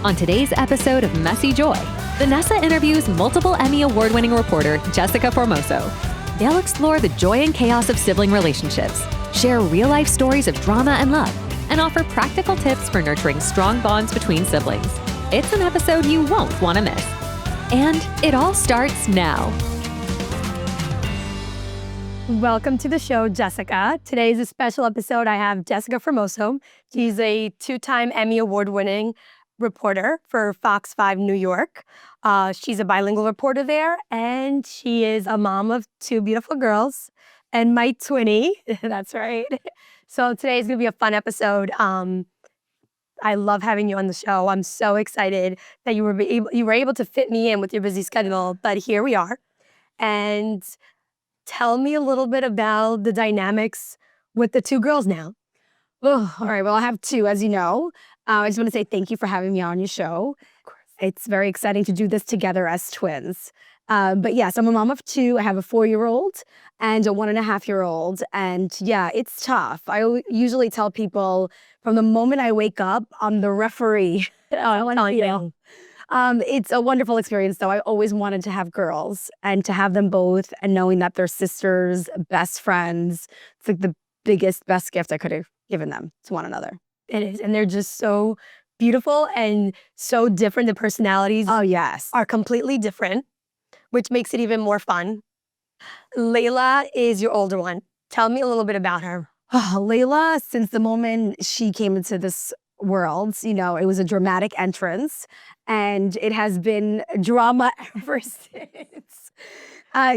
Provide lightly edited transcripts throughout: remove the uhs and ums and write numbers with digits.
On today's episode of Messy Joy, Vanessa interviews multiple Emmy Award-winning reporter Jessica Formoso. They'll explore the joy and chaos of sibling relationships, share real-life stories of drama and love, and offer practical tips for nurturing strong bonds between siblings. It's an episode you won't want to miss. And it all starts now. Welcome to the show, Jessica. Today is a special episode. I have Jessica Formoso. She's a two-time Emmy Award-winning reporter for Fox 5 New York. She's a bilingual reporter there, and she is a mom of two beautiful girls and my twinnie. That's right. So today is going to be a fun episode. I love having you on the show. I'm so excited that you were able to fit me in with your busy schedule, but here we are. And tell me a little bit about the dynamics with the two girls now. Oh, all right. Well, I have two, as you know. I just want to say thank you for having me on your show. It's very exciting to do this together as twins. But yes, I'm a mom of two. I have a 4-year-old and a 1.5-year-old. And yeah, it's tough. I usually tell people from the moment I wake up, I'm the referee. It's a wonderful experience, though. I always wanted to have girls and to have them both and knowing that they're sisters, best friends. It's like the biggest, best gift I could have given them to one another. It is. And they're just so beautiful and so different. The personalities are completely different, which makes it even more fun. Layla is your older one. Tell me a little bit about her. Layla, since the moment she came into this world, you know, it was a dramatic entrance, and it has been drama ever since.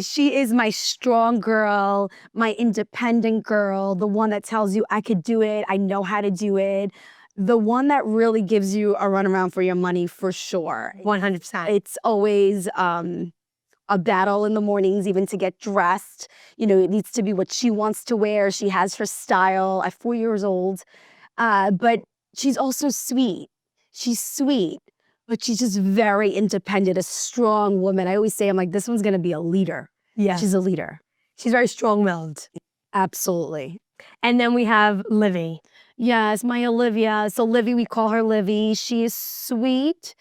She is my strong girl, my independent girl, the one that tells you I could do it, I know how to do it, the one that really gives you a runaround for your money for sure. 100%. It's always a battle in the mornings, even to get dressed. You know, it needs to be what she wants to wear. She has her style at 4 years old. But she's also sweet. She's sweet, but she's just very independent, a strong woman. I always say, I'm like, this one's going to be a leader. Yeah. She's a leader. She's very strong-willed. Absolutely. And then we have Livy. Yes, my Olivia. So Livy, we call her Livy. She is sweet.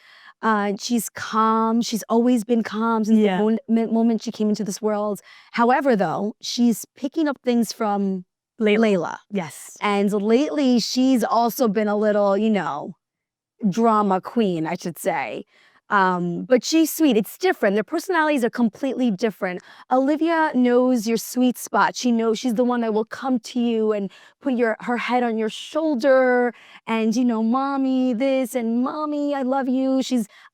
She's calm. She's always been calm since the moment she came into this world. However, though, she's picking up things from Layla. Yes. And lately, she's also been a little, you know, drama queen, I should say. But she's sweet. It's different. Their personalities are completely different. Olivia knows your sweet spot. She knows she's the one that will come to you and put her head on your shoulder and, you know, mommy this and mommy, I love you.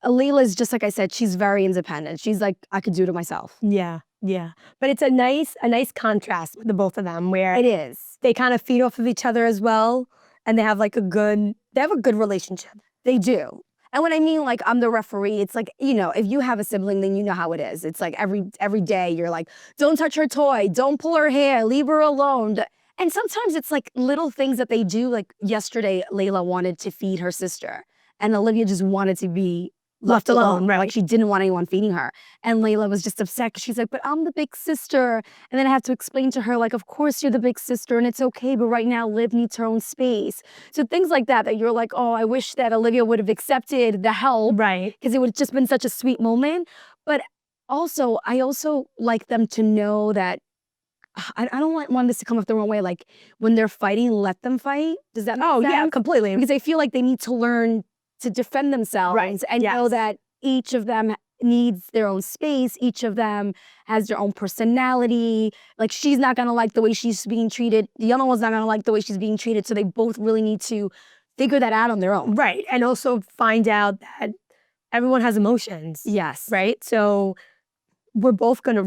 Layla's just like I said, she's very independent. She's like, I could do it myself. Yeah. Yeah. But it's a nice contrast with the both of them where it is. They kind of feed off of each other as well. And they have a good relationship. They do. And when I mean like I'm the referee, it's like, you know, if you have a sibling, then you know how it is. It's like every day you're like, don't touch her toy, don't pull her hair, leave her alone. And sometimes it's like little things that they do. Like yesterday, Layla wanted to feed her sister and Olivia just wanted to be left alone, right? Like she didn't want anyone feeding her. And Layla was just upset because she's like, but I'm the big sister. And then I have to explain to her, like, of course you're the big sister and it's okay, but right now Liv needs her own space. So things like that you're like, oh, I wish that Olivia would have accepted the help. Right. Because it would have just been such a sweet moment. But also, I also like them to know that I don't want this to come off the wrong way. Like when they're fighting, let them fight. Does that make sense? Yeah, completely. Because I feel like they need to learn to defend themselves and know that each of them needs their own space. Each of them has their own personality. Like she's not going to like the way she's being treated. The other one's not going to like the way she's being treated. So they both really need to figure that out on their own. Right. And also find out that everyone has emotions. Yes. Right. So they're both gonna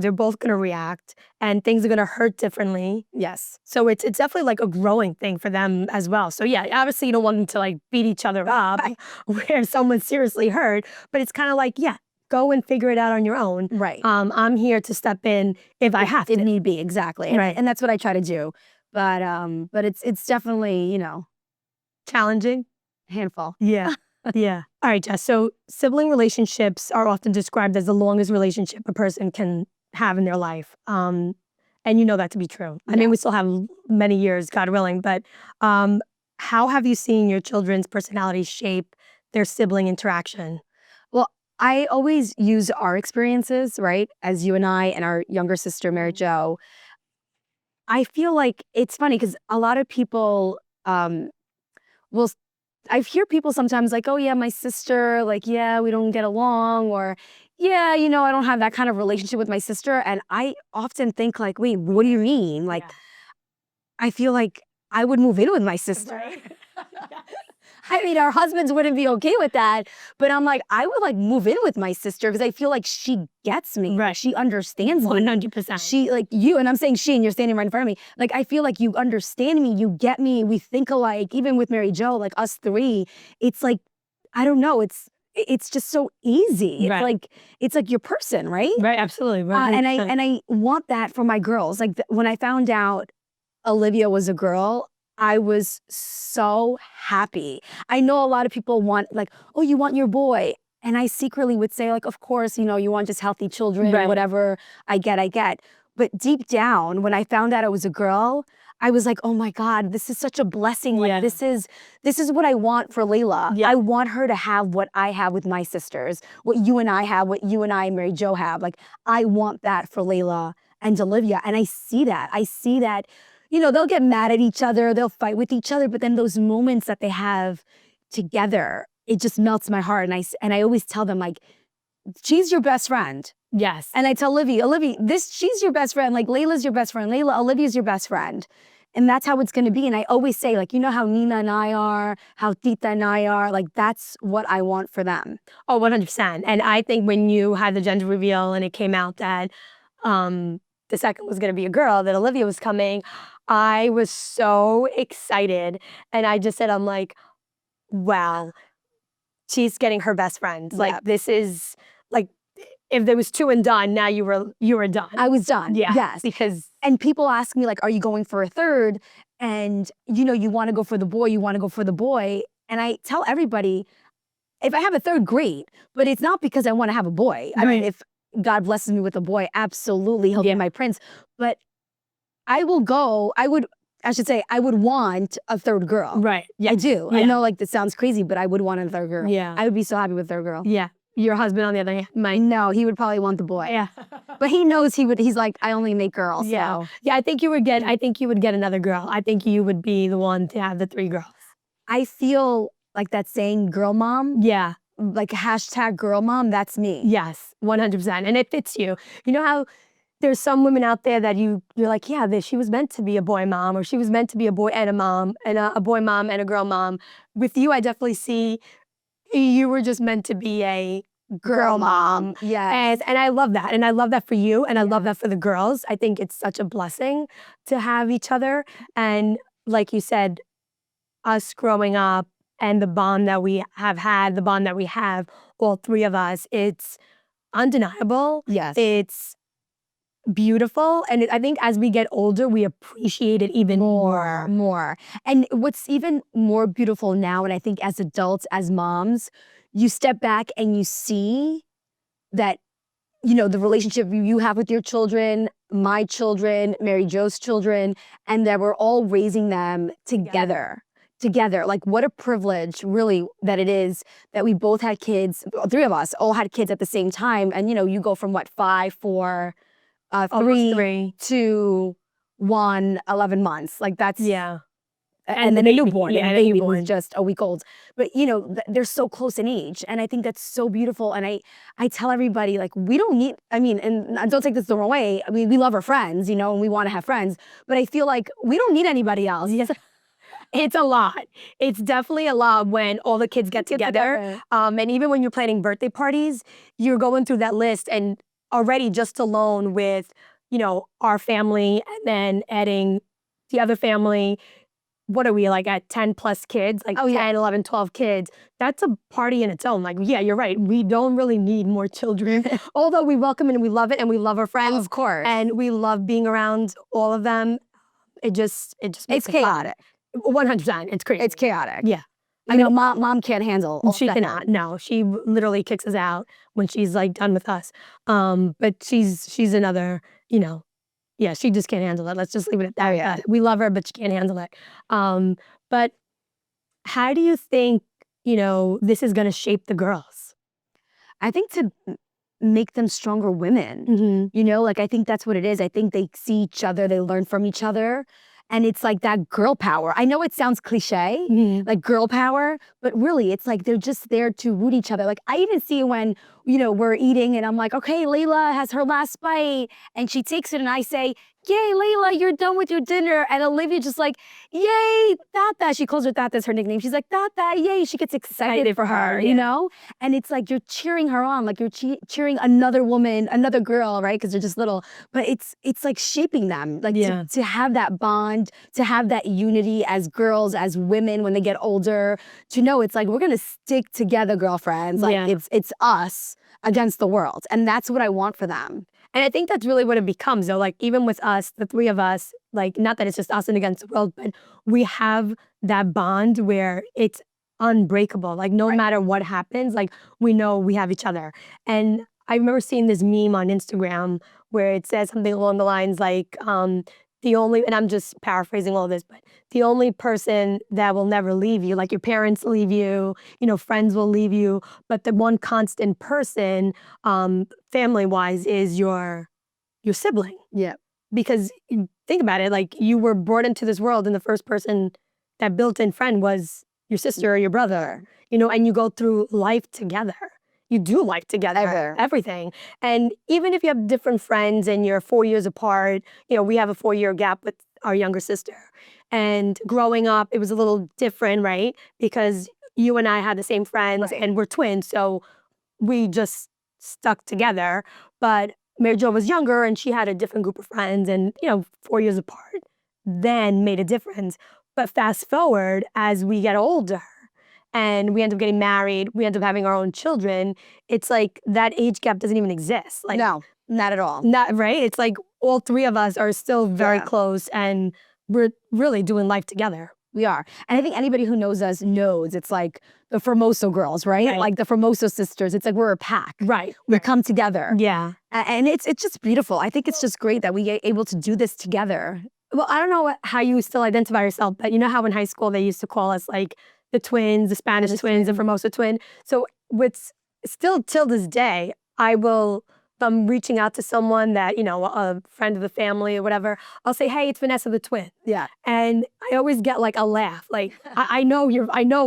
react and things are gonna hurt differently. Yes. So it's definitely like a growing thing for them as well. So yeah, obviously you don't want them to like beat each other up where someone's seriously hurt, but it's kind of like, yeah, go and figure it out on your own. Right. I'm here to step in if I have to. If need be, exactly. Right. And that's what I try to do. But it's definitely, you know, challenging. Handful. Yeah. Yeah. All right, Jess. So sibling relationships are often described as the longest relationship a person can have in their life. And you know that to be true. I mean, we still have many years, God willing, but how have you seen your children's personalities shape their sibling interaction? Well, I always use our experiences, right? As you and I and our younger sister, Mary Jo. I feel like it's funny because a lot of people will, I hear people sometimes like, oh yeah, my sister, like, yeah, we don't get along, or yeah, I don't have that kind of relationship with my sister. And I often think like, wait, what do you mean? Like, I feel like I would move in with my sister. I mean, our husbands wouldn't be okay with that, but I'm like, I would like move in with my sister because I feel like she gets me. Right. She understands me. 100%. She, like you, and I'm saying she, and you're standing right in front of me. Like, I feel like you understand me, you get me, we think alike. Even with Mary Jo, like us three, it's like, I don't know, it's just so easy. Right. It's like your person, right? Right, absolutely. And I want that for my girls. Like when I found out Olivia was a girl, I was so happy. I know a lot of people want like, oh, you want your boy. And I secretly would say like, of course, you want just healthy children, Right. whatever I get. But deep down, when I found out I was a girl, I was like, oh my God, this is such a blessing. Like this is what I want for Layla. Yeah. I want her to have what I have with my sisters, what you and I have, what you and I and Mary Jo have. Like, I want that for Layla and Olivia. And I see that. They'll get mad at each other, they'll fight with each other, but then those moments that they have together, it just melts my heart. And I always tell them like, she's your best friend. Yes. And I tell Olivia, she's your best friend. Like Layla's your best friend. Olivia's your best friend. And that's how it's going to be. And I always say like, how Nina and I are, how Tita and I are, like that's what I want for them. Oh, 100%. And I think when you had the gender reveal and it came out that the second was going to be a girl, that Olivia was coming, I was so excited. And I just said, I'm like, wow, she's getting her best friend. Yeah. Like, this is like, if there was two and done, now you were done. I was done. Yeah. Yes. And people ask me like, are you going for a third? And you want to go for the boy, And I tell everybody, if I have a third, great. But it's not because I want to have a boy. Right. I mean, if God blesses me with a boy, absolutely, he'll be my prince. But I would want a third girl. Right. Yeah. I do. Yeah. I know like this sounds crazy, but I would want a third girl. Yeah. I would be so happy with a third girl. Yeah. Your husband, on the other hand, might. No, he would probably want the boy. Yeah. But he knows he's like, I only make girls. Yeah. So. Yeah, I think you would get another girl. I think you would be the one to have the 3 girls. I feel like that saying girl mom. Yeah. Like hashtag girl mom, that's me. Yes, 100%. And it fits you. You know how there's some women out there that you're like, yeah, she was meant to be a boy mom, or she was meant to be a boy and a mom, and a boy mom and a girl mom. With you, I definitely see you were just meant to be a girl mom. Yeah. And I love that. And I love that for you. And I love that for the girls. I think it's such a blessing to have each other. And like you said, us growing up and the bond that we have had, the bond that we have, all 3 of us, it's undeniable. Yes. It's beautiful. And I think as we get older, we appreciate it even more. And what's even more beautiful now, and I think as adults, as moms, you step back and you see that, the relationship you have with your children, my children, Mary Jo's children, and that we're all raising them together. Like, what a privilege, really, that it is that we both had kids, 3 of us all had kids at the same time. And, you go from 5, 4, 3 to 1, 11 months. Like, that's... Yeah. And then a newborn. Yeah, and a baby newborn. was just a week old. But, they're so close in age. And I think that's so beautiful. And I tell everybody, like, we don't need... and don't take this the wrong way. I mean, we love our friends, and we want to have friends. But I feel like we don't need anybody else. Yes. It's a lot. It's definitely a lot when all the kids get together. And even when you're planning birthday parties, you're going through that list, and already just alone with, our family, and then adding the other family, what are we, like at 10 plus kids? Like 10, 11, 12 kids. That's a party in its own. Like, yeah, you're right. We don't really need more children. Although we welcome it and we love it and we love our friends. Of course. And we love being around all of them. It just makes it's chaotic. 100%. It's crazy. It's chaotic. Yeah. I know mom can't handle all She that. cannot. No, she literally kicks us out when she's like done with us. But she's another, yeah, she just can't handle it. Let's just leave it at that. Yeah. We love her, but she can't handle it. But how do you think this is going to shape the girls? I think to make them stronger women. Like I think that's what it is. I think they see each other, they learn from each other. And it's like that girl power. I know it sounds cliche, like girl power, but really it's like they're just there to root each other. Like I even see when, we're eating and I'm like, okay, Layla has her last bite and she takes it and I say, yay, Layla, you're done with your dinner. And Olivia just like, yay, Tata. She calls her Tata as her nickname. She's like, Tata, yay. She gets excited for her, And it's like you're cheering her on, like you're cheering another woman, another girl, right? Because they're just little. But it's like shaping them, like to have that bond, to have that unity as girls, as women when they get older, to know it's like we're going to stick together, girlfriends. Like it's us against the world. And that's what I want for them. And I think that's really what it becomes, though. Like, even with us, the three of us, like, not that it's just us and against the world, but we have that bond where it's unbreakable. Like, no matter what happens, like, we know we have each other. And I remember seeing this meme on Instagram where it says something along the lines like, and I'm just paraphrasing all this, but the only person that will never leave you, like your parents leave you, friends will leave you, but the one constant person, family-wise, is your sibling. Yeah. Because think about it, like you were brought into this world and the first person, that built-in friend, was your sister or your brother, and you go through life together. You do life together, everything. And even if you have different friends and you're 4 years apart, we have a 4-year gap with our younger sister. And growing up, it was a little different, right? Because you and I had the same friends and we're twins, so we just stuck together. But Mary Jo was younger and she had a different group of friends and, 4 years apart then made a difference. But fast forward, as we get older, and we end up getting married, we end up having our own children, it's like that age gap doesn't even exist. Like, no, not at all. Not right? It's like all three of us are still very close and we're really doing life together. We are. And I think anybody who knows us knows it's like the Formoso girls, right? Like the Formoso sisters. It's like we're a pack. Right. We come together. Yeah. And it's just beautiful. I think it's just great that we are able to do this together. Well, I don't know how you still identify yourself, but you know how in high school they used to call us like the twins, the Spanish twins, the Formoso twin. So still till this day, if I'm reaching out to someone that, a friend of the family or whatever, I'll say, hey, it's Vanessa the twin. Yeah. And I always get like a laugh. Like, I know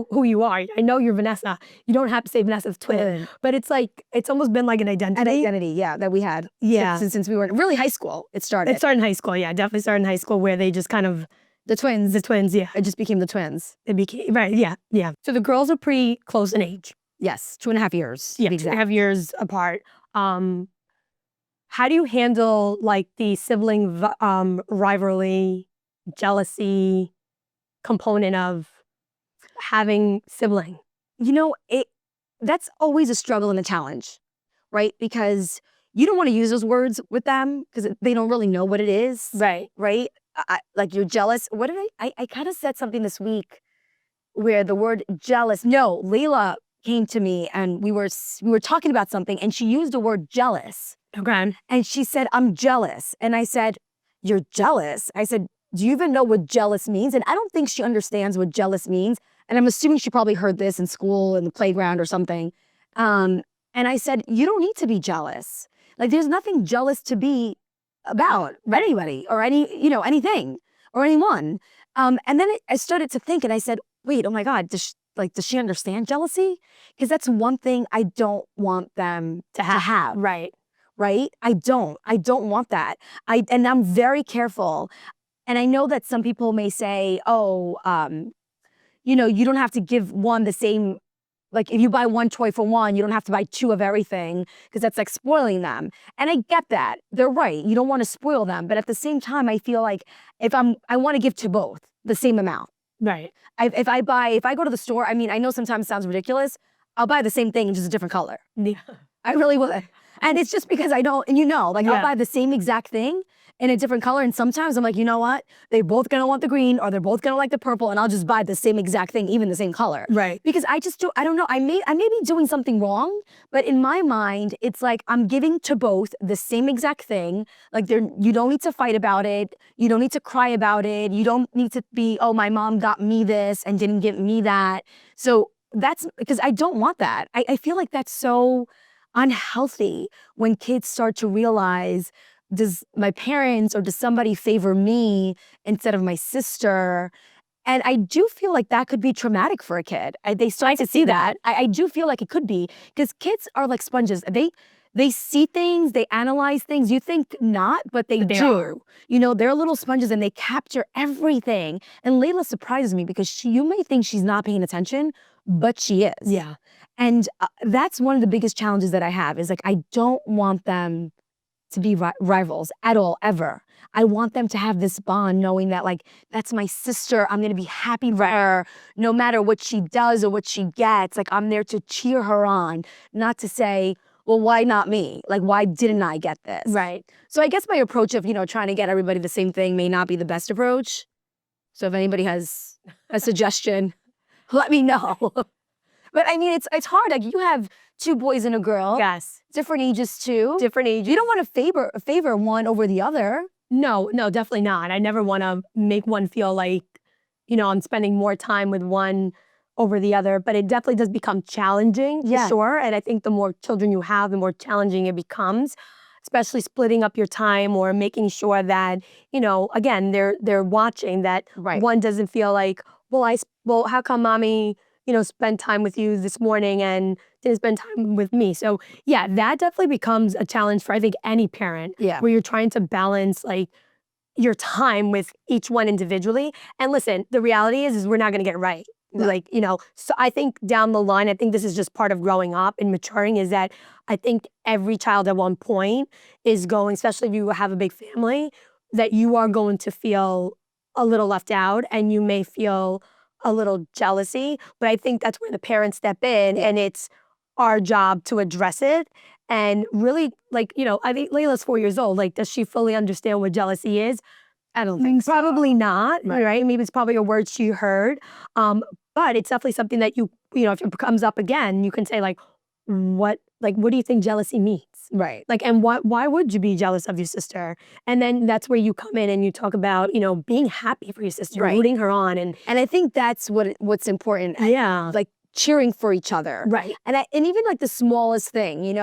who you are. I know you're Vanessa. You don't have to say Vanessa the twin. But it's like, it's almost been like an identity. An identity, that we had. Yeah. Since we were really high school, it started. It started in high school, yeah. Definitely started in high school where they just kind of, The twins, yeah. It just became the twins. It became, right, yeah. So the girls are pretty close in age. Yes, 2.5 years. Yeah, 2.5 years apart. How do you handle like the sibling rivalry, jealousy component of having sibling? That's always a struggle and a challenge, right? Because you don't want to use those words with them because they don't really know what it is. Right. Right? Like you're jealous. What did I kind of said something this week where the word jealous, no, Layla came to me and we were talking about something and she used the word jealous. Okay. And she said, I'm jealous. And I said, you're jealous? I said, do you even know what jealous means? And I don't think she understands what jealous means. And I'm assuming she probably heard this in school, in the playground or something. And I said, you don't need to be jealous. Like there's nothing jealous to be about anybody or anything or anyone. And then I started to think and I said, wait, oh my God, does she understand jealousy? Because that's one thing I don't want them to have. Right. Right? I don't want that. And I'm very careful. And I know that some people may say, you don't have to give one the same, like if you buy one toy for one, you don't have to buy two of everything because that's like spoiling them. And I get that. They're right. You don't want to spoil them. But at the same time, I feel like I want to give to both the same amount. Right. If I go to the store, I mean, I know sometimes it sounds ridiculous. I'll buy the same thing in just a different color. Yeah. I really would. And it's just because I don't, and I'll buy the same exact thing in a different color. And sometimes I'm like, you know what? They're both going to want the green or they're both going to like the purple and I'll just buy the same exact thing, even the same color. Right. Because I don't know. I may be doing something wrong, but in my mind, it's like I'm giving to both the same exact thing. Like you don't need to fight about it. You don't need to cry about it. You don't need to be, oh, my mom got me this and didn't give me that. So that's because I don't want that. I feel like that's so unhealthy when kids start to realize, does my parents or does somebody favor me instead of my sister? And I do feel like that could be traumatic for a kid. They start to see that. I do feel like it could be, because kids are like sponges. They see things, they analyze things. You think not, but they do. You know, they're little sponges and they capture everything. And Layla surprises me because you may think she's not paying attention, but she is. Yeah. And that's one of the biggest challenges that I have, is like, I don't want them to be rivals at all, ever. I want them to have this bond, knowing that, like, that's my sister. I'm going to be happy for her no matter what she does or what she gets. Like, I'm there to cheer her on, not to say, well, why not me? Like, why didn't I get this? Right. So I guess my approach of, trying to get everybody the same thing may not be the best approach. So if anybody has a suggestion, let me know. But I mean, it's hard. Like, you have 2 boys and a girl. Yes. Different ages too. Different ages. You don't want to favor one over the other. No, definitely not. I never want to make one feel like, I'm spending more time with one over the other, but it definitely does become challenging, for sure. And I think the more children you have, the more challenging it becomes, especially splitting up your time or making sure that, again, they're watching, that one doesn't feel like, well, how come mommy, spent time with you this morning and didn't spend time with me? So yeah, that definitely becomes a challenge for, I think, any parent, where you're trying to balance like your time with each one individually. And listen, the reality is we're not going to get it right. Like, so I think down the line, I think this is just part of growing up and maturing, is that I think every child at one point is going, especially if you have a big family, that you are going to feel a little left out and you may feel a little jealousy. But I think that's where the parents step in, and it's our job to address it. And really, like, I think Layla's 4 years old. Like, does she fully understand what jealousy is? I don't think so. Probably not, right? Maybe it's probably a word she heard. But it's definitely something that if it comes up again, you can say, like, what do you think jealousy means? Right. Like, and why would you be jealous of your sister? And then that's where you come in and you talk about, being happy for your sister, rooting her on. And I think that's what's important. Yeah. Like, cheering for each other. Right. And even like the smallest thing,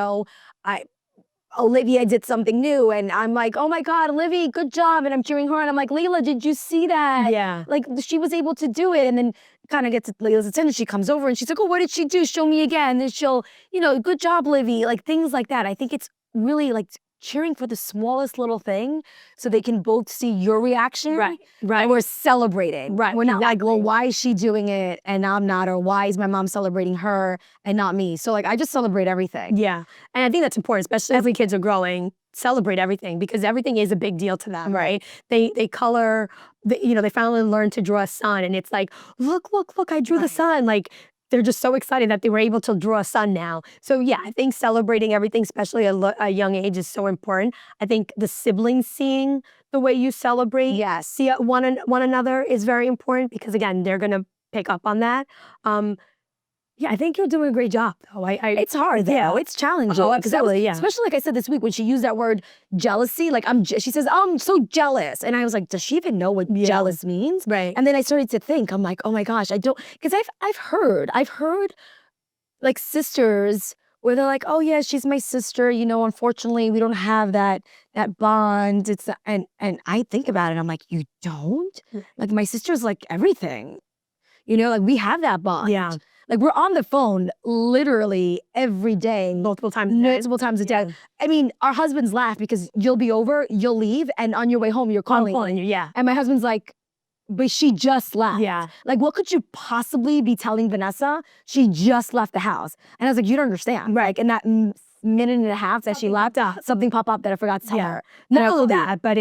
Olivia did something new and I'm like, oh my God, Olivia, good job. And I'm cheering her on. I'm like, Layla, did you see that? Yeah. Like, she was able to do it. And then kind of gets Layla's attention. She comes over and she's like, oh, what did she do? Show me again. And she'll, good job, Olivia. Like, things like that. I think it's really like cheering for the smallest little thing so they can both see your reaction. Right. And we're celebrating. Right. We're not like, well, why is she doing it and I'm not? Or why is my mom celebrating her and not me? So like, I just celebrate everything. Yeah. And I think that's important, especially as the kids are growing. Celebrate everything, because everything is a big deal to them, right? They color, they finally learn to draw a sun, and it's like, look, I drew the sun. Like, they're just so excited that they were able to draw a sun now. So yeah, I think celebrating everything, especially at a young age, is so important. I think the siblings seeing the way you celebrate, see one another, is very important, because again, they're gonna pick up on that. Yeah, I think you're doing a great job, though. It's hard, though. Yeah. It's challenging. Oh, absolutely, Especially, like I said this week, when she used that word jealousy, like, she says, oh, I'm so jealous. And I was like, does she even know what jealous means? Right. And then I started to think, I'm like, oh my gosh, I don't, because I've heard like sisters where they're like, oh yeah, she's my sister. Unfortunately, we don't have that bond. And I think about it, I'm like, you don't? Like, my sister's like everything. Like, we have that bond. Yeah. Like, we're on the phone literally every day. Multiple times a day. I mean, our husbands laugh because you'll be over, you'll leave, and on your way home, you're calling. I'm calling you, yeah. And my husband's like, but she just left. Yeah. Like, what could you possibly be telling Vanessa? She just left the house. And I was like, you don't understand. Right. Like, in that minute and a half that she left, something popped up that I forgot to tell her. Not only that, but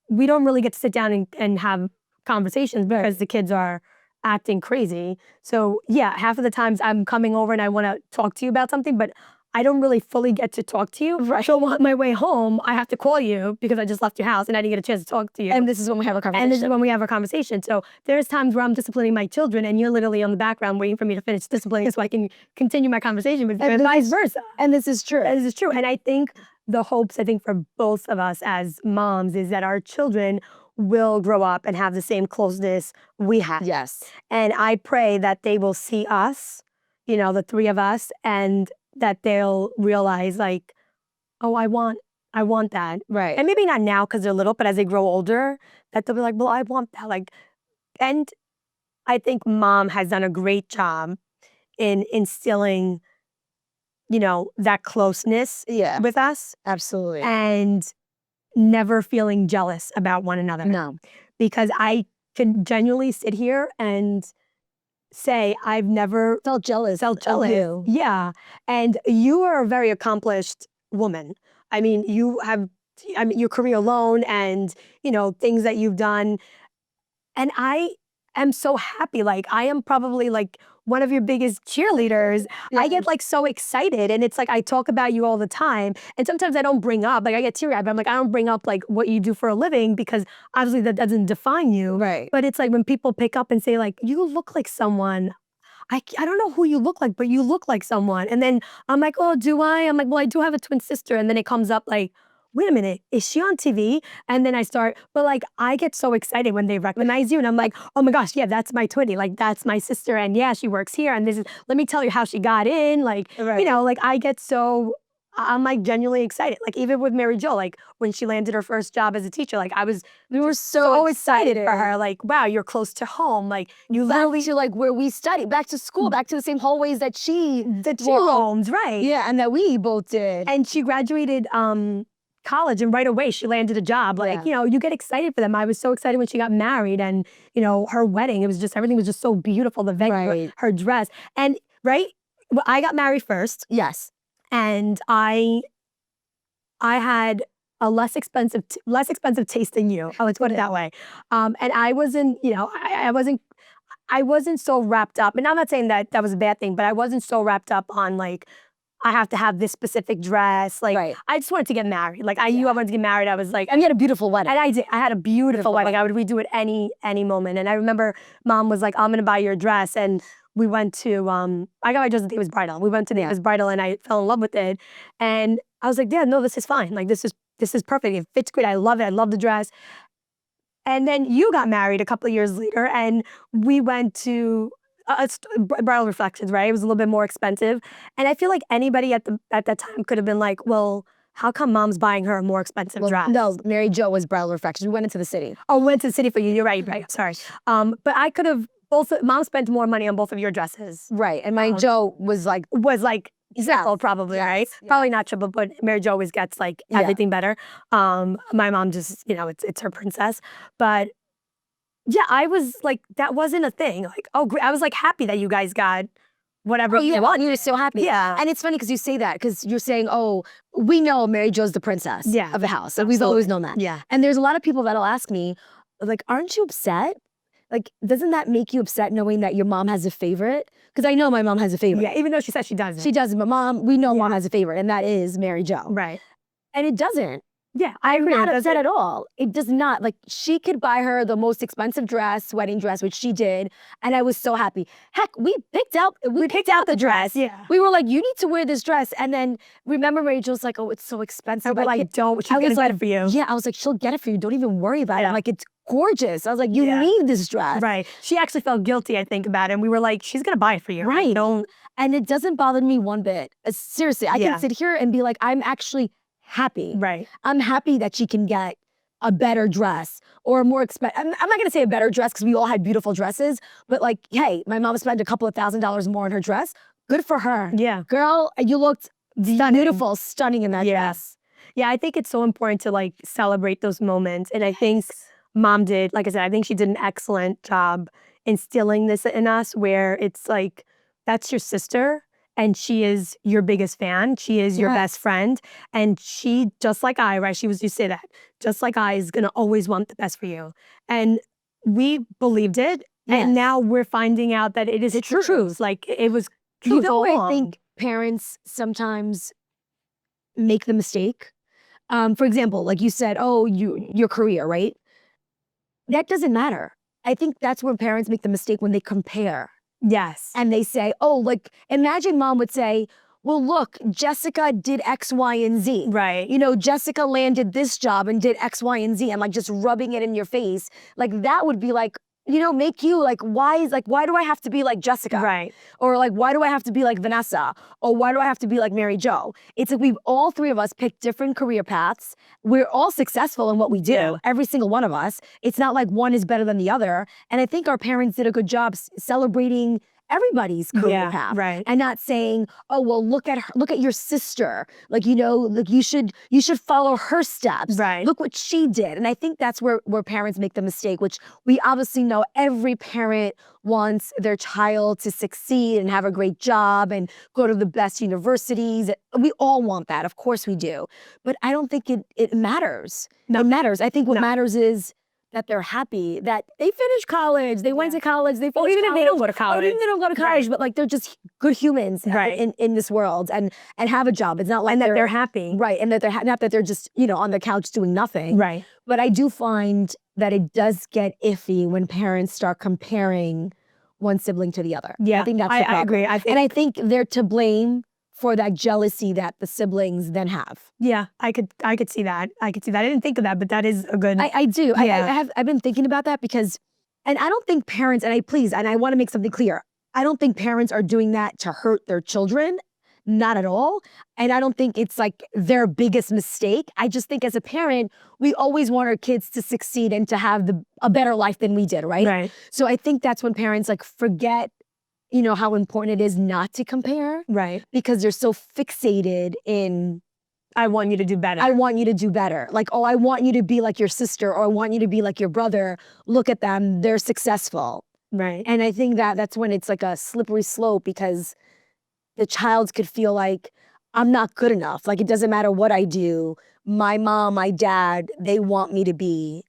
we don't really get to sit down and have conversations because the kids are acting crazy. So yeah, half of the times I'm coming over and I want to talk to you about something, but I don't really fully get to talk to you. Right. So on my way home, I have to call you because I just left your house and I didn't get a chance to talk to you. And this is when we have a conversation. So there's times where I'm disciplining my children and you're literally on the background waiting for me to finish disciplining so I can continue my conversation with you, and vice versa. And this is true. And I think the hopes, for both of us as moms, is that our children will grow up and have the same closeness we have. Yes. And I pray that they will see us, you know, the three of us, and that they'll realize like, oh, I want that. Right. And maybe not now because they're little, but as they grow older, that they'll be like, well, I want that. Like, and I think mom has done a great job in instilling, you know, that closeness with us. Absolutely. And never feeling jealous about one another. No. Because I can genuinely sit here and say I've never felt jealous. Of you. Yeah. And you are a very accomplished woman. I mean, you have, your career alone and, you know, things that you've done. And I am so happy. Like, I am probably like one of your biggest cheerleaders. Yeah. I get like so excited, and it's like I talk about you all the time. And sometimes I don't bring up, like I get teary-eyed, but I'm like, I don't bring up like what you do for a living because obviously that doesn't define you. Right. But it's like when people pick up and say like, you look like someone. I don't know who you look like, but you look like someone. And then I'm like, oh, do I? I'm like, well, I do have a twin sister. And then it comes up like, wait a minute, is she on TV? And then I start, but like, I get so excited when they recognize you. And I'm like, oh my gosh, yeah, that's my twinnie. Like, that's my sister. And yeah, she works here. And this is, let me tell you how she got in. Like, you know, like I get so, I'm like genuinely excited. Like even with Mary Jo, like when she landed her first job as a teacher, like we were so excited for her. Like, wow, you're close to home. Like you literally, back to like where we studied, back to school, back to the same hallways that she roamed, right? Yeah, and that we both did. And she graduated college, and right away she landed a job. Like, you know, you get excited for them. I was so excited when she got married, and you know, her wedding. It was just everything was just so beautiful. The venue, her dress, and well, I got married first. Yes. And I had a less expensive taste than you. Let's put it that way. And I wasn't, you know, I wasn't so wrapped up. And I'm not saying that was a bad thing, but I wasn't so wrapped up on like, I have to have this specific dress. Like, I just wanted to get married. Like, I knew I wanted to get married. I was like, and you had a beautiful wedding. And I did. I had a beautiful wedding. Like, I would redo it any moment. And I remember mom was like, I'm gonna buy your dress. And we went to, I got my dress at David's Bridal. We went to David's Bridal and I fell in love with it. And I was like, yeah, no, this is fine. Like, this is perfect. It fits great. I love it. I love the dress. And then you got married a couple of years later and we went to Bridal Reflections, right? It was a little bit more expensive. And I feel like anybody at that time could have been like, well, how come mom's buying her a more expensive dress? No, Mary Jo was Bridal Reflections. We went into the city. Oh, we went to the city for you. You're right. Sorry. But I could have, mom spent more money on both of your dresses. Right. And Mary Jo was like triple probably, right? Yes. Probably not triple, but Mary Jo always gets like everything better. My mom just, you know, it's her princess. But yeah, I was like, that wasn't a thing. Like, oh, great. I was like happy that you guys got whatever you want. You were so happy. Yeah. And it's funny because you say that because you're saying, oh, we know Mary Jo's the princess of the house. Like, we've always known that. Yeah. And there's a lot of people that'll ask me, like, aren't you upset? Like, doesn't that make you upset knowing that your mom has a favorite? Because I know my mom has a favorite. Yeah, even though she says she doesn't. She doesn't, but we know mom has a favorite, and that is Mary Jo. Right. And it doesn't. Yeah, I agree. I'm not upset at all. It does not. Like, she could buy her the most expensive dress, wedding dress, which she did, and I was so happy. Heck, we picked out the dress. Yeah. We were like, you need to wear this dress. And then remember Mary Jo's like, oh, it's so expensive. We're like, don't. She's gonna get it for you. Yeah, I was like, she'll get it for you. Don't even worry about it. I'm like, it's gorgeous. I was like, you need this dress. Right. She actually felt guilty, I think, about it. And we were like, she's gonna buy it for you. Right. Don't. And it doesn't bother me one bit. Seriously, I can sit here and be like, I'm actually happy. Right. I'm happy that she can get a better dress or a more expensive. I'm not gonna say a better dress because we all had beautiful dresses, but like, hey, my mom spent a couple of $1,000s more on her dress. Good for her. Yeah. Girl, you looked beautiful, stunning in that dress. Yeah, I think it's so important to like celebrate those moments. And I think mom did, like I said, I think she did an excellent job instilling this in us where it's like, that's your sister. And she is your biggest fan. She is your best friend. And she, just like I, right? You say that. Just like I is gonna always want the best for you. And we believed it. Yes. And now we're finding out that it is the truth. Like it was You know where I think parents sometimes make the mistake? For example, like you said, oh, your career, right? That doesn't matter. I think that's where parents make the mistake when they compare. Yes. And they say, oh, like, imagine mom would say, well, look, Jessica did X, Y, and Z. Right. You know, Jessica landed this job and did X, Y, and Z. And like just rubbing it in your face. Like that would be like, make you like, why do I have to be like Jessica? Right. Or like, why do I have to be like Vanessa? Or why do I have to be like Mary Jo? It's like all three of us picked different career paths. We're all successful in what we do, Yeah. every single one of us. It's not like one is better than the other. And I think our parents did a good job celebrating everybody's career path, right. and not saying, oh, well, look at your sister, like, like you should follow her steps, Right. look what she did. And I think that's where parents make the mistake, which we obviously know every parent wants their child to succeed and have a great job and go to the best universities. We all want that, of course we do, but I don't think it matters. No. It matters. I think what No. matters is that they're happy, that they finished college, they went to college, they finished Or even if they don't go to or college. even if they don't go to college, but like they're just good humans Right. in this world and have a job. It's not like And that they're happy. right, and that they're not that they're just on the couch doing nothing. Right. But I do find that it does get iffy when parents start comparing one sibling to the other. Yeah, I think that's the I problem. agree. And I think they're to blame for that jealousy that the siblings then have. Yeah, I could see that. I didn't think of that, but that is a good. I do. Yeah. I've been thinking about that because, and I don't think parents, and I want to make something clear. I don't think parents are doing that to hurt their children. Not at all. And I don't think it's like their biggest mistake. I just think as a parent, we always want our kids to succeed and to have a better life than we did, right? Right. So I think that's when parents like forget, how important it is not to compare. Right. Because they're so fixated in, I want you to do better. I want you to do better. Like, oh, I want you to be like your sister, or I want you to be like your brother. Look at them. They're successful. Right. And I think that's when it's like a slippery slope, because the child could feel like, I'm not good enough. Like, it doesn't matter what I do. My mom, my dad, they want me to be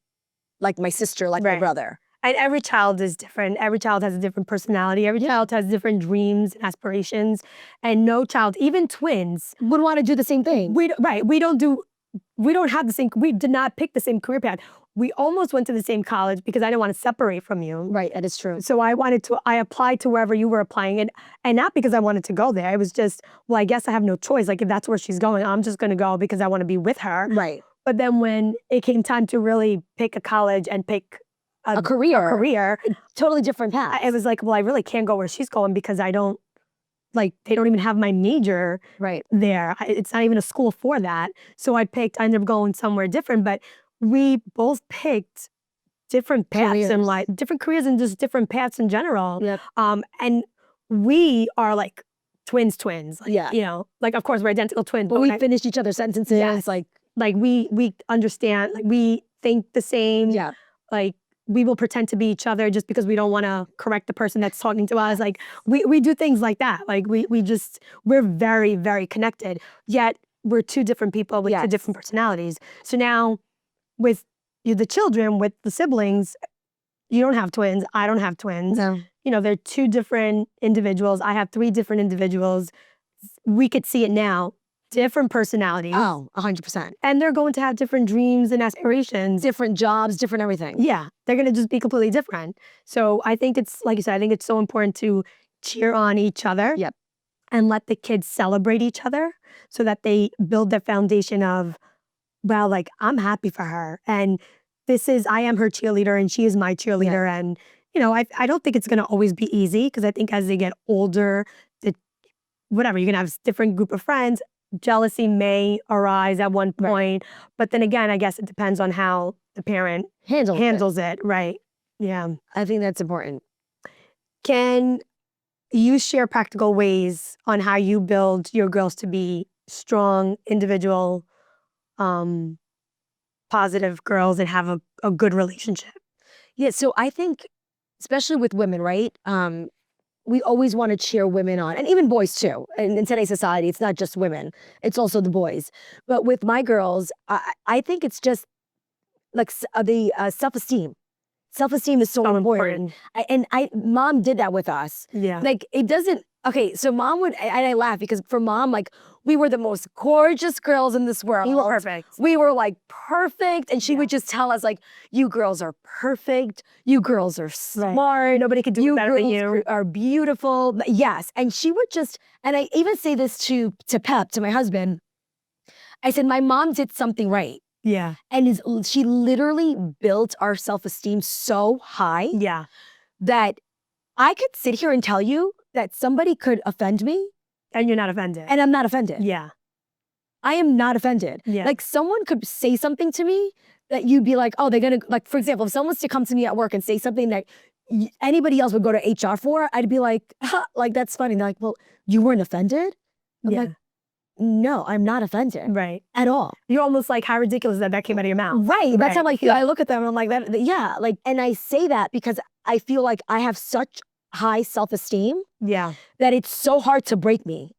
like my sister, like my Right. brother. And every child is different. Every child has a different personality. Every child has different dreams and aspirations. And no child, even twins, Would want to do the same thing. we don't have the same, we did not pick the same career path. We almost went to the same college because I didn't want to separate from you. Right, that is true. So I applied to wherever you were applying, and not because I wanted to go there. It was just, well, I guess I have no choice. Like, if that's where she's going, I'm just going to go because I want to be with her. Right. But then when it came time to really pick a college and pick A career. Totally different path. it was like, well, I really can't go where she's going because they don't even have my major Right. there. It's not even a school for that. So I ended up going somewhere different, but we both picked different paths in life, different careers, and just different paths in general. Yep. And we are like twins. Like, Yeah. like, of course we're identical twins, But we finished each other's sentences. Yes. Like we understand, like we think the same. yeah. Like, we will pretend to be each other just because we don't want to correct the person that's talking to us. Like, we do things like that. Like, we're very, very connected. Yet we're two different people with two different personalities. So now with the children, with the siblings, you don't have twins. I don't have twins. No. They're two different individuals. I have three different individuals. We could see it now. Different personalities. Oh, 100%. And they're going to have different dreams and aspirations. Different jobs, different everything. Yeah, they're going to just be completely different. So I think it's, like you said, I think it's so important to cheer on each other. Yep. And let the kids celebrate each other so that they build their foundation of, well, like, I'm happy for her. And I am her cheerleader and she is my cheerleader. Yeah. And, I don't think it's going to always be easy, because I think as they get older, you're going to have a different group of friends. Jealousy may arise at one point, but then again, I guess it depends on how the parent handles it. Right. Yeah. I think that's important. Can you share practical ways on how you build your girls to be strong, individual, positive girls and have a good relationship? Yeah, so I think, especially with women, right? We always want to cheer women on, and even boys too. And in today's society, it's not just women; it's also the boys. But with my girls, I think it's just like the self-esteem. Self-esteem is so important. Mom did that with us. Yeah. Like, it doesn't. Okay, so mom would, and I laugh because for mom, like, we were the most gorgeous girls in this world. You were perfect. We were like perfect, and she would just tell us like, "You girls are perfect. You girls are smart. Nobody could do it better than you. You are beautiful." Yes, and she would just, and I even say this to Pep, to my husband. I said, "My mom did something right. Yeah. And she literally built our self-esteem so high Yeah. that I could sit here and tell you that somebody could offend me. And you're not offended. And I'm not offended. Yeah. I am not offended. Yeah. Like someone could say something to me that you'd be like, oh, they're gonna, like, for example, if someone was to come to me at work and say something that anybody else would go to HR for, I'd be like, like, that's funny. They're like, well, you weren't offended? I'm like, no, I'm not offended. Right. At all. You're almost like, how ridiculous that came out of your mouth. Right. That's how I look at them and I'm like, yeah. Like, and I say that because I feel like I have such high self-esteem that it's so hard to break me.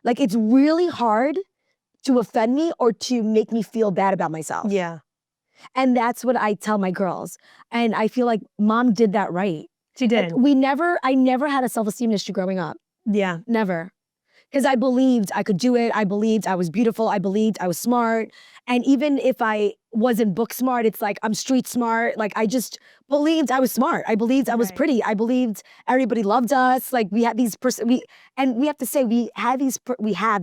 Like, it's really hard to offend me or to make me feel bad about myself. Yeah. And that's what I tell my girls. And I feel like mom did that right. She did. Like, I never had a self-esteem issue growing up. Yeah. Never. Because I believed I could do it. I believed I was beautiful. I believed I was smart. And even if I wasn't book smart, it's like I'm street smart. Like, I just believed I was smart. I believed I was pretty. I believed everybody loved us. Like, we had these and we have to say we have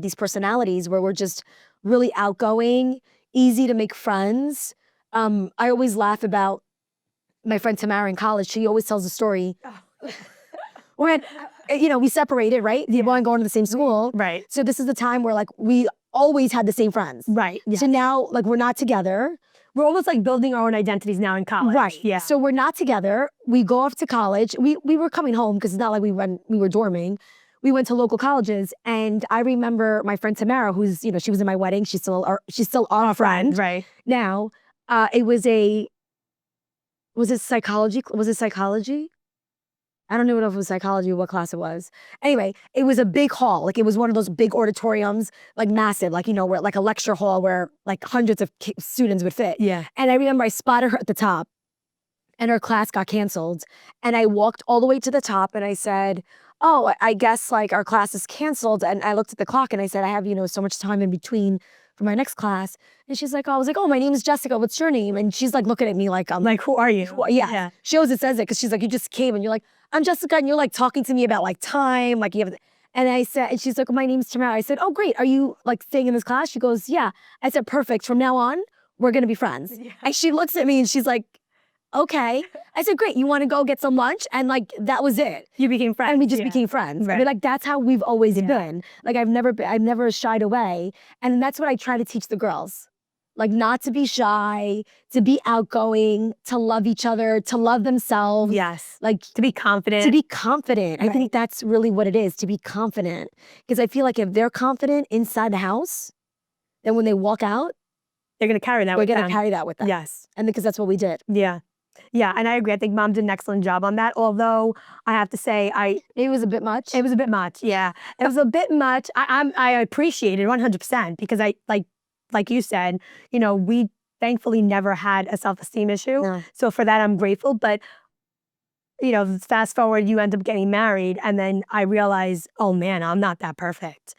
these personalities where we're just really outgoing, easy to make friends. I always laugh about my friend Tamara in college. She always tells a story. When, we separated, right? We weren't going to the same school. Right. So this is the time where, like, we always had the same friends. Right. Yeah. So now, like, we're not together. We're almost like building our own identities now in college. Right. Yeah. So we're not together. We go off to college. We were coming home because it's not like we were dorming. We went to local colleges, and I remember my friend Tamara, who's, she was in my wedding. She's still our friend. Right. Now, was it psychology? Was it psychology? I don't even know if it was psychology or what class it was. Anyway, it was a big hall. Like, it was one of those big auditoriums, like massive, like, where, like, a lecture hall where, like, hundreds of students would fit. Yeah. And I remember I spotted her at the top, and her class got canceled. And I walked all the way to the top, and I said, oh, I guess, like, our class is canceled. And I looked at the clock, and I said, I have, so much time in between for my next class. And she's like, I was like, oh, my name is Jessica. What's your name? And she's, like, looking at me like, I'm like, who are you? Yeah. She always says it because she's like, you just came, and you're like, I'm Jessica, and you're, like, talking to me about, like, time, like, you have, and I said, and she's like, my name's Tamara. I said, oh, great. Are you, like, staying in this class? She goes, yeah. I said, perfect. From now on, we're going to be friends. Yeah. And she looks at me and she's like, okay. I said, great. You want to go get some lunch? And, like, that was it. You became friends. And we just became friends. Right. I mean, like, that's how we've always been. Like, I've never shied away. And that's what I try to teach the girls. Like, not to be shy, to be outgoing, to love each other, to love themselves. Yes. Like, to be confident. To be confident. Right. I think that's really what it is, to be confident. Because I feel like if they're confident inside the house, then when they walk out, they're going to carry that with them. We're going to carry that with them. Yes. And because that's what we did. Yeah. Yeah, and I agree. I think mom did an excellent job on that. Although I have to say, it was a bit much. It was a bit much. Yeah, it was a bit much. I appreciate it 100% because I like you said, we thankfully never had a self-esteem issue. No. So for that, I'm grateful. But fast forward, you end up getting married, and then I realized, oh man, I'm not that perfect.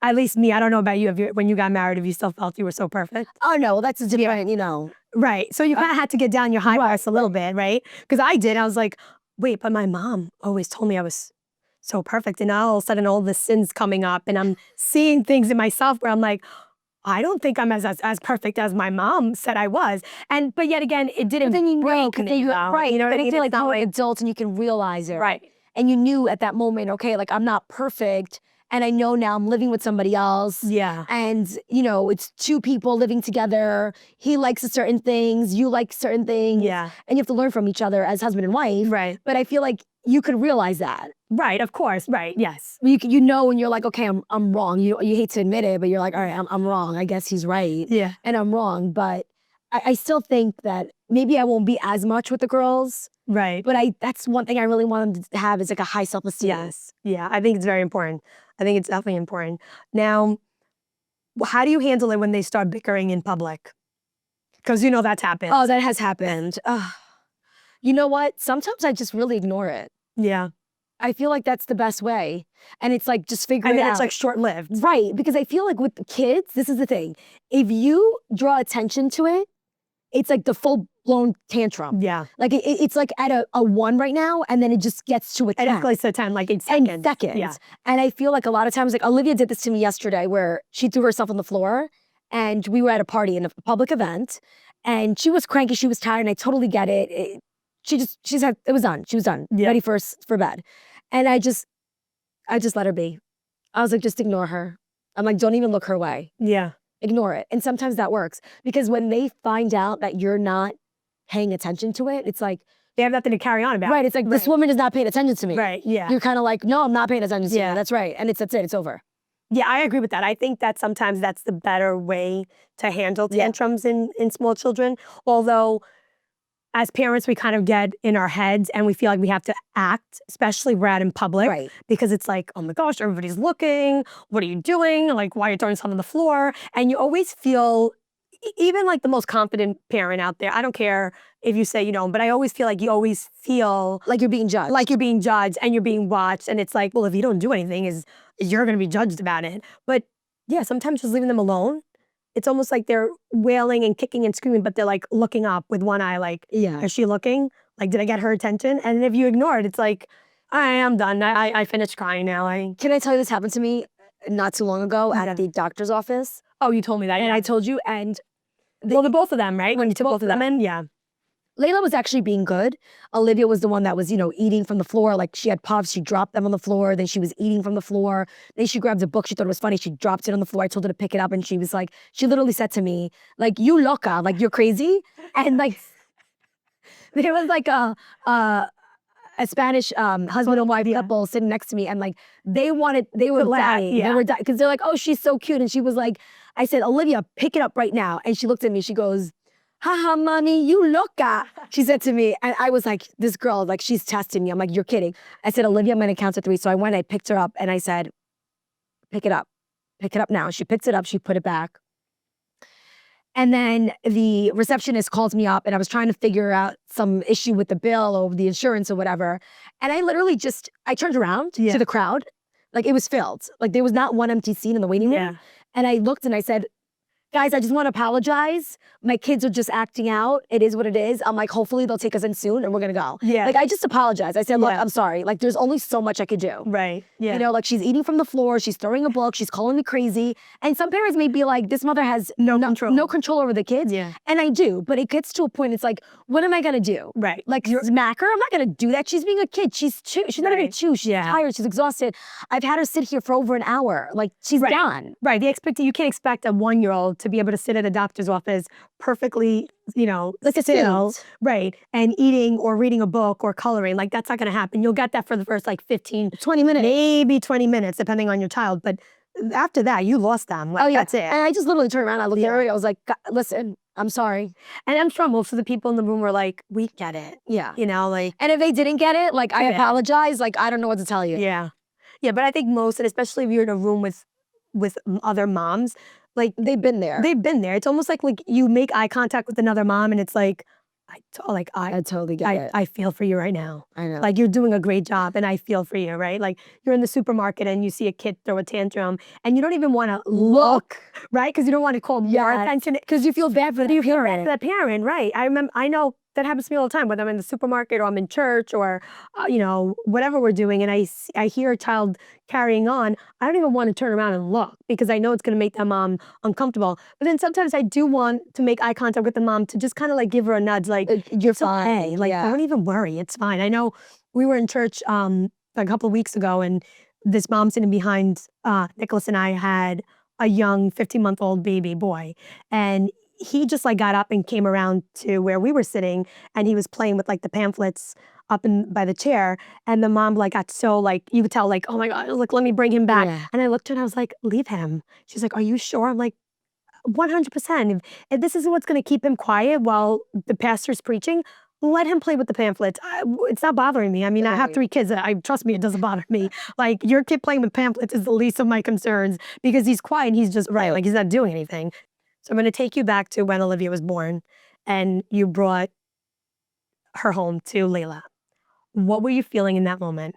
At least me, I don't know about you. When you got married, if you still felt you were so perfect. Oh no, well, that's a different, Right. So you kind of had to get down your high horse a little bit, right? Because I did. I was like, wait, but my mom always told me I was so perfect. And now all of a sudden, all the sins coming up, and I'm seeing things in myself where I'm like, I don't think I'm as perfect as my mom said I was. But yet again, it didn't break me. Right. You know what I mean? It's like you're an adult and you can realize it. Right. And you knew at that moment, okay, like, I'm not perfect. And I know now I'm living with somebody else. Yeah. And, it's two people living together. He likes certain things. You like certain things. Yeah. And you have to learn from each other as husband and wife. Right. But I feel like you could realize that. Right. Of course. Right. Yes. You know, and you're like, okay, I'm wrong. You hate to admit it, but you're like, all right, I'm wrong. I guess he's right. Yeah. And I'm wrong. But I still think that maybe I won't be as much with the girls. Right. But that's one thing I really wanted to have is like a high self-esteem. Yes. Yeah. I think it's very important. I think it's definitely important. Now, how do you handle it when they start bickering in public? Because that's happened. Oh, that has happened. You know what? Sometimes I just really ignore it. Yeah. I feel like that's the best way. And it's like, just figure it out. And then it's like short-lived. Right. Because I feel like with the kids, this is the thing. If you draw attention to it, it's like the full-blown tantrum. Yeah. Like it's like at a 1 right now, and then it just gets to a 10. It escalates to 10, like in seconds. In seconds. Yeah. And I feel like a lot of times, like Olivia did this to me yesterday where she threw herself on the floor And we were at a party in a public event, and she was cranky, she was tired, and I totally get it. She said it was done. She was done, ready for bed. And I just let her be. I was like, just ignore her. I'm like, don't even look her way. Yeah. Ignore it. And sometimes that works, because when they find out that you're not paying attention to it, it's like, they have nothing to carry on about. Right. It's like, this woman is not paying attention to me. Right. Yeah. You're kind of like, no, I'm not paying attention to you. That's right. And that's it. It's over. Yeah, I agree with that. I think that sometimes that's the better way to handle tantrums in small children. Although, as parents, we kind of get in our heads and we feel like we have to act, especially if we're out in public. Right. Because it's like, oh my gosh, everybody's looking. What are you doing? Like, why are you throwing something on the floor? And you always feel, even like the most confident parent out there, I don't care if you say you don't, but I always feel like you always feel like you're being judged. Like you're being judged and you're being watched. And it's like, well, if you don't do anything, you're going to be judged about it. But yeah, sometimes just leaving them alone, it's almost like they're wailing and kicking and screaming, but they're like looking up with one eye, like, is she looking? Like, did I get her attention? And if you ignore it, it's like, I'm done. I finished crying now. Can I tell you, this happened to me not too long ago at the doctor's office. Oh, you told me that. And I told you, and well, the both of them, right? When you took both of them in, yeah. Layla was actually being good. Olivia was the one that was, eating from the floor. Like, she had puffs, she dropped them on the floor. Then she was eating from the floor. Then she grabbed a book. She thought it was funny. She dropped it on the floor. I told her to pick it up. And she was like, she literally said to me, like, you loca, like, you're crazy. And like, there was like a Spanish husband and wife couple sitting next to me. And like, they were dying. They were dying. Because they're like, oh, she's so cute. And she was like, I said, Olivia, pick it up right now. And she looked at me. She goes, haha, mommy, you loca. She said to me, and I was like, this girl, like, she's testing me. I'm like, you're kidding. I said, Olivia, I'm going to count to 3. So I went, I picked her up, and I said, pick it up. Pick it up now. She picked it up. She put it back. And then the receptionist calls me up, and I was trying to figure out some issue with the bill or the insurance or whatever. And I literally I turned around to the crowd. Like, it was filled. Like, there was not one empty seat in the waiting room. Yeah. And I looked and I said, guys, I just want to apologize. My kids are just acting out. It is what it is. I'm like, hopefully they'll take us in soon and we're going to go. Yeah. Like, I just apologize. I said, look, I'm sorry. Like, there's only so much I could do. Right. Yeah. Like, she's eating from the floor. She's throwing a book. She's calling me crazy. And some parents may be like, this mother has no control over the kids. Yeah. And I do. But it gets to a point, it's like, what am I going to do? Right. Like, smack her? I'm not going to do that. She's being a kid. She's 2. She's not even 2. She's tired. She's exhausted. I've had her sit here for over an hour. Like, she's done. Right. You can't expect a 1-year-old to be able to sit at a doctor's office perfectly, still, right, and eating or reading a book or coloring. Like, that's not going to happen. You'll get that for the first 15, 20 minutes. Maybe 20 minutes, depending on your child. But after that, you lost them. Like, that's it. And I just literally turned around. I looked at her. I was like, listen, I'm sorry. And I'm sure most of the people in the room were like, we get it. Yeah. Like. And if they didn't get it, like, I apologize. Like, I don't know what to tell you. Yeah. Yeah, but I think most, and especially if you're in a room with other moms, like, they've been there. It's almost like you make eye contact with another mom and it's like, I totally get it. I feel for you right now. I know. Like, you're doing a great job and I feel for you, right? Like, you're in the supermarket and you see a kid throw a tantrum and you don't even want to look, right? Because you don't want to call more attention. Because you feel bad for the parent. The parent, right? I know that happens to me all the time, whether I'm in the supermarket or I'm in church or, whatever we're doing. And I hear a child carrying on. I don't even want to turn around and look because I know it's going to make that mom uncomfortable. But then sometimes I do want to make eye contact with the mom to just kind of like give her a nudge, like, you're fine. Okay. Like, don't even worry. It's fine. I know we were in church a couple of weeks ago and this mom sitting behind Nicholas and I had a young 15-month-old baby boy. And he just got up and came around to where we were sitting and he was playing with the pamphlets up by the chair. And the mom got so you could tell oh my God, let me bring him back. Yeah. And I looked at her and I was like, leave him. She's like, are you sure? I'm like, 100%. If this is what's going to keep him quiet while the pastor's preaching, let him play with the pamphlets. It's not bothering me. I mean, I have 3 kids. Trust me, it doesn't bother me. Your kid playing with pamphlets is the least of my concerns because he's quiet and he's just he's not doing anything. So I'm going to take you back to when Olivia was born and you brought her home to Layla. What were you feeling in that moment?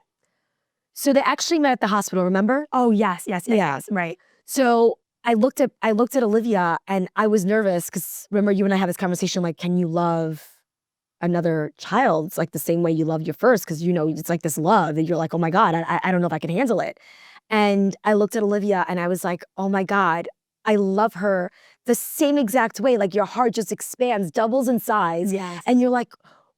So they actually met at the hospital, remember? Oh, yes. Right. So I looked at Olivia and I was nervous because remember you and I had this conversation can you love another child the same way you love your first? Because it's this love that you're oh my God, I don't know if I can handle it. And I looked at Olivia and I was like, oh my God, I love her the same exact way. Like your heart just expands, doubles in size. Yes. And you're like,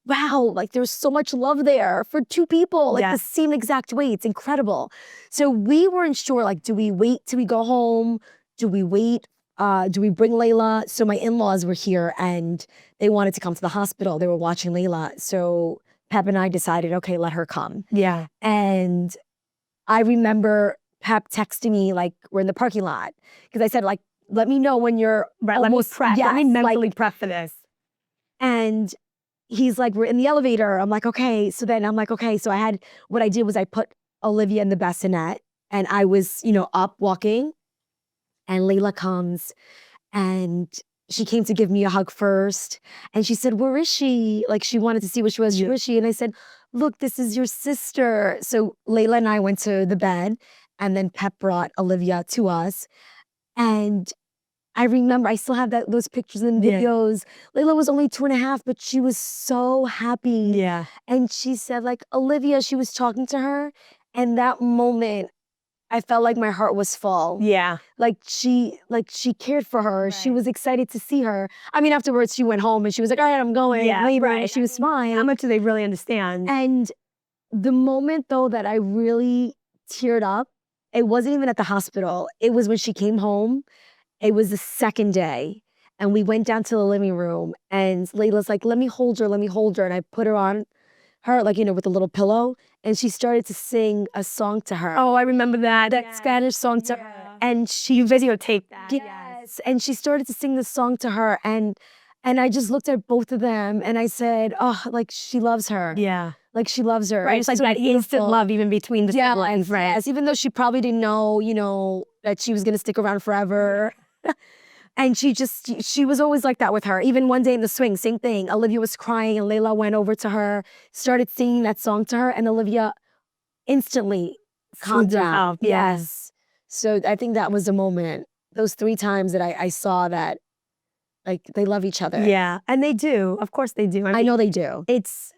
wow, like there's so much love there for two people, like the Yes. same exact way. It's incredible. So we weren't sure, like, do we wait till we go home? Do we wait? Do we bring Layla? So my in-laws were here and they wanted to come to the hospital. They were watching Layla. So Pep and I decided, okay, let her come. Yeah. And I remember Pep texting me, like, we're in the parking lot. Because I said, like, let me know when you're Right. Let me almost, prep. yes, Let me mentally like, prep for this. and he's like, we're in the elevator. I'm like, okay. So then I'm like, okay. So what I did was I put Olivia in the bassinet and I was, up walking, and Layla comes and she came to give me a hug first. And she said, where is she? Like, she wanted to see what she was. Where is she? And I said, look, this is your sister. So Layla and I went to the bed, and then Pep brought Olivia to us. And I remember, I still have those pictures and videos. Layla was only 2.5, but she was so happy. Yeah. And she said, like, Olivia, she was talking to her. And that moment, I felt like my heart was full. Yeah. Like she cared for her. Right. She was excited to see her. I mean, afterwards she went home and she was like, all right, I'm going. Yeah, Later. right. She was fine. How much do they really understand? And the moment though that I really teared up, it wasn't even at the hospital. It was when she came home. It was the second day. And we went down to the living room and Layla's like, let me hold her. And I put her on her, like, with a little pillow. And she started to sing a song to her. Oh, I remember that. Spanish song to her. And You videotaped that. yes. And she started to sing the song to her. And I just looked at both of them and I said, oh, like she loves her. Yeah. Like she loves her. Right. It's like that instant love even between the siblings, right? Yes, even though she probably didn't know, that she was going to stick around forever. And she was always like that with her. Even one day in the swing, same thing. Olivia was crying and Layla went over to her, started singing that song to her, and Olivia instantly calmed down. Yes. So I think that was the moment, those 3 times that I saw that, like, they love each other. Yeah. And they do. Of course they do. I know they do. It's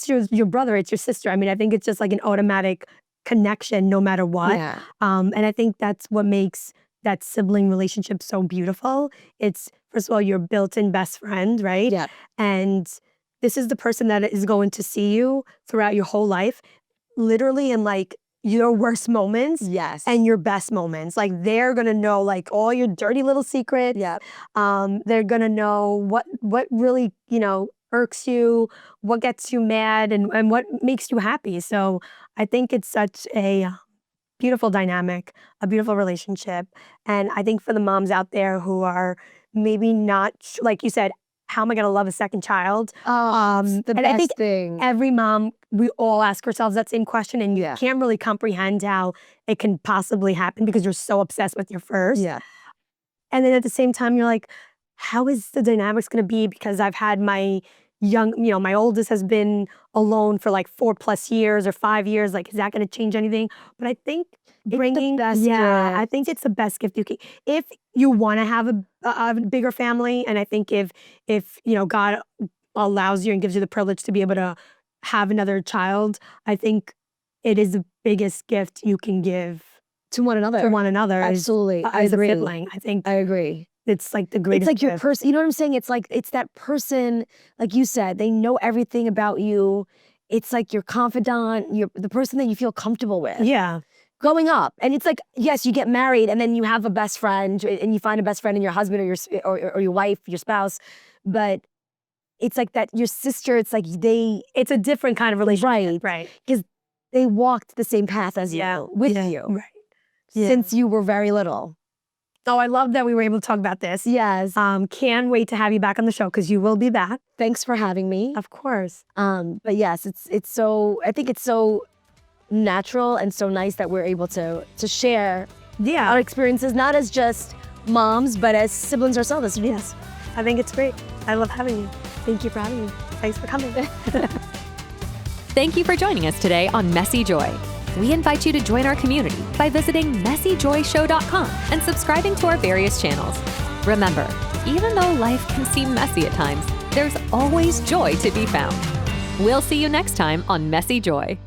your brother, it's your sister. I mean, I think it's just like an automatic connection no matter what. Yeah. And I think that's what makes that sibling relationship so beautiful. It's, first of all, your built-in best friend, right? Yeah. And this is the person that is going to see you throughout your whole life, literally in like your worst moments. Yes. And your best moments. Like they're gonna know like all your dirty little secrets. Yeah. They're gonna know what really, irks you, what gets you mad, and what makes you happy. So I think it's such a beautiful dynamic, a beautiful relationship. And I think for the moms out there who are maybe not, like you said, how am I going to love a second child? The and best I think thing. every mom, we all ask ourselves that same question, and you Yeah. can't really comprehend how it can possibly happen because you're so obsessed with your first. Yeah. And then at the same time, you're like, how is the dynamics going to be? Because I've had my my oldest has been alone for like 4+ years or 5 years. Like, is that going to change anything? But I think bringing, I think it's the best gift you can. If you want to have a bigger family, and I think if God allows you and gives you the privilege to be able to have another child, I think it is the biggest gift you can give To one another. Absolutely. I as a agree. sibling. I think I agree. it's like the greatest. It's like your gift. person. You know what I'm saying? It's like, it's that person, like you said, they know everything about you. It's like your confidant, the person that you feel comfortable with. Yeah. Growing up. And it's like, yes, you get married and then you have a best friend and you find a best friend in your husband or your wife, your spouse. But it's like that, your sister, it's like it's a different kind of relationship. Right. Because they walked the same path as you, with you. Right. Yeah. Since you were very little. So I love that we were able to talk about this. Yes. Can't wait to have you back on the show because you will be back. Thanks for having me. Of course. But yes, I think it's so natural and so nice that we're able to share our experiences, not as just moms, but as siblings ourselves. Yes. I think it's great. I love having you. Thank you for having me. Thanks for coming. Thank you for joining us today on Messy Joy. We invite you to join our community by visiting messyjoyshow.com and subscribing to our various channels. Remember, even though life can seem messy at times, there's always joy to be found. We'll see you next time on Messy Joy.